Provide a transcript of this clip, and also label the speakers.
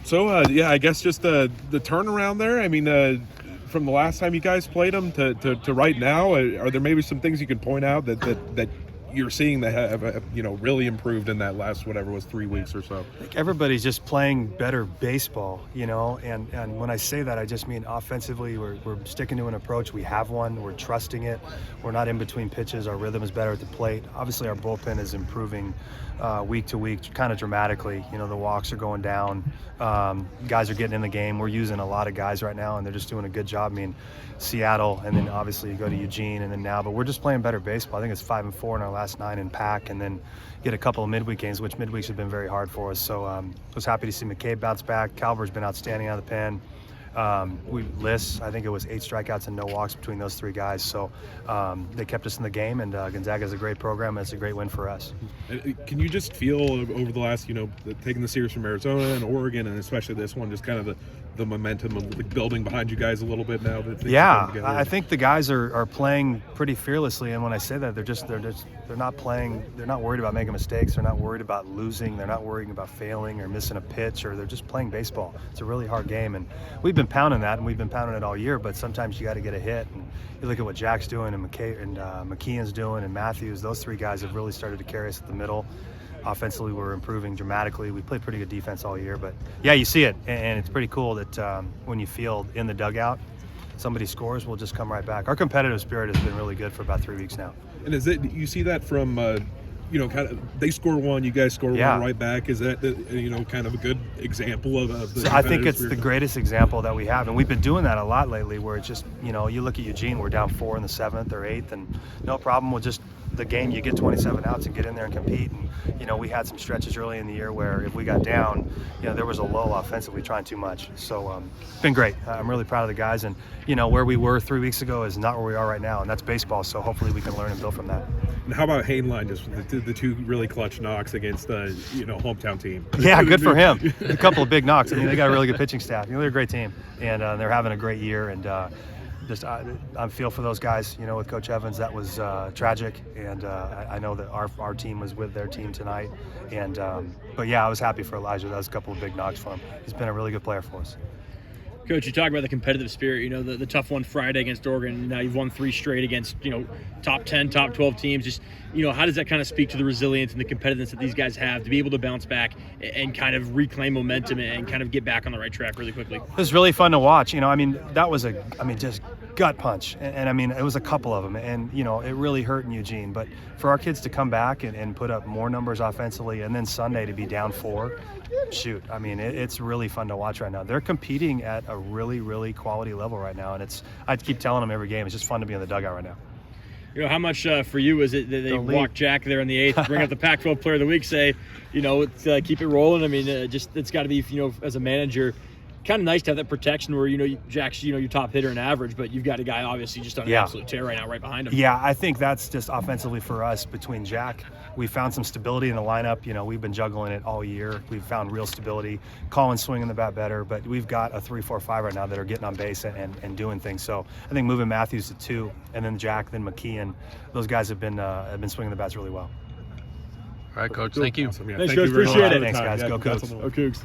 Speaker 1: So, yeah, I guess just the turnaround there. I mean, from the last time you guys played them to right now, are there maybe some things you could point out that you're seeing that have really improved in that last, whatever was 3 weeks or so?
Speaker 2: I think everybody's just playing better baseball, and when I say that, I just mean offensively, we're sticking to an approach. We have one. We're trusting it. We're not in between pitches. Our rhythm is better at the plate. Obviously, our bullpen is improving week to week, kind of dramatically. The walks are going down. Guys are getting in the game. We're using a lot of guys right now, and they're just doing a good job. I mean, Seattle, and then obviously you go to Eugene, and then now, but we're just playing better baseball. I think it's 5-4 in our last 9 in pack, and then get a couple of midweek games, which midweeks have been very hard for us. So I was happy to see McCabe bounce back. Calvert's been outstanding out of the pen. I think it was 8 strikeouts and no walks between those 3 guys. So they kept us in the game, and Gonzaga is a great program, and it's a great win for us.
Speaker 1: Can you just feel over the last, taking the series from Arizona and Oregon, and especially this one, just kind of the momentum of building behind you guys a little bit now?
Speaker 2: Yeah, I think the guys are playing pretty fearlessly, and when I say that, they're not playing. They're not worried about making mistakes. They're not worried about losing. They're not worrying about failing or missing a pitch, or they're just playing baseball. It's a really hard game, and we've been pounding that, and we've been pounding it all year. But sometimes you got to get a hit, and you look at what Jack's doing, and McKeon's doing, and Matthews. Those 3 guys have really started to carry us at the middle. Offensively, we're improving dramatically. We played pretty good defense all year, but yeah, you see it, and it's pretty cool that when you field in the dugout, somebody scores, we'll just come right back. Our competitive spirit has been really good for about 3 weeks now.
Speaker 1: And you see that from kind of, they score one, you guys score one right back. Is that kind of a good example of the?
Speaker 2: I think it's the greatest example that we have, and we've been doing that a lot lately. Where it's just you look at Eugene, we're down 4 in the 7th or 8th, and no problem. We'll just the game, you get 27 outs and get in there and compete. And we had some stretches early in the year where if we got down, there was a lull offensively, trying too much. So it's been great. I'm really proud of the guys, and where we were 3 weeks ago is not where we are right now, and that's baseball. So hopefully we can learn and build from that.
Speaker 1: And how about Hayden Line, just the 2 really clutch knocks against the hometown team?
Speaker 2: Yeah, good for him. A couple of big knocks. I mean, they got a really good pitching staff. They're a great team, and they're having a great year. And I feel for those guys. With Coach Evans, that was tragic, and I know that our team was with their team tonight. And but yeah, I was happy for Elijah. That was a couple of big knocks for him. He's been a really good player for us.
Speaker 3: Coach, you talk about the competitive spirit, the tough one Friday against Oregon. Now you've won 3 straight against, top 10, top 12 teams. Just, how does that kind of speak to the resilience and the competitiveness that these guys have to be able to bounce back and kind of reclaim momentum and kind of get back on the right track really quickly?
Speaker 2: It was really fun to watch. That was just gut punch. And it was a couple of them. And, it really hurt in Eugene. But for our kids to come back and put up more numbers offensively, and then Sunday to be down 4, it's really fun to watch right now. They're competing at a really, really quality level right now, and I keep telling them every game, it's just fun to be in the dugout right now.
Speaker 3: How much for you is it that they walk Jack there in the 8th, bring up the Pac-12 Player of the Week, say, keep it rolling? It's got to be, as a manager, kind of nice to have that protection where, Jack's, your top hitter and average, but you've got a guy obviously just on an absolute tear right now, right behind him.
Speaker 2: Yeah, I think that's just offensively for us between Jack. We found some stability in the lineup. We've been juggling it all year. We've found real stability. Colin's swinging the bat better, but we've got a 3, 4, 5 right now that are getting on base and doing things. So I think moving Matthews to 2, and then Jack, then McKeon, those guys have been swinging the bats really well.
Speaker 4: All right, Coach. Thank you.
Speaker 1: Awesome. Yeah,
Speaker 3: Thanks,
Speaker 1: thank
Speaker 3: Coach.
Speaker 1: you very
Speaker 3: Appreciate
Speaker 1: much.
Speaker 3: it.
Speaker 2: Thanks, guys. Go Cougs.
Speaker 3: Go Cougs.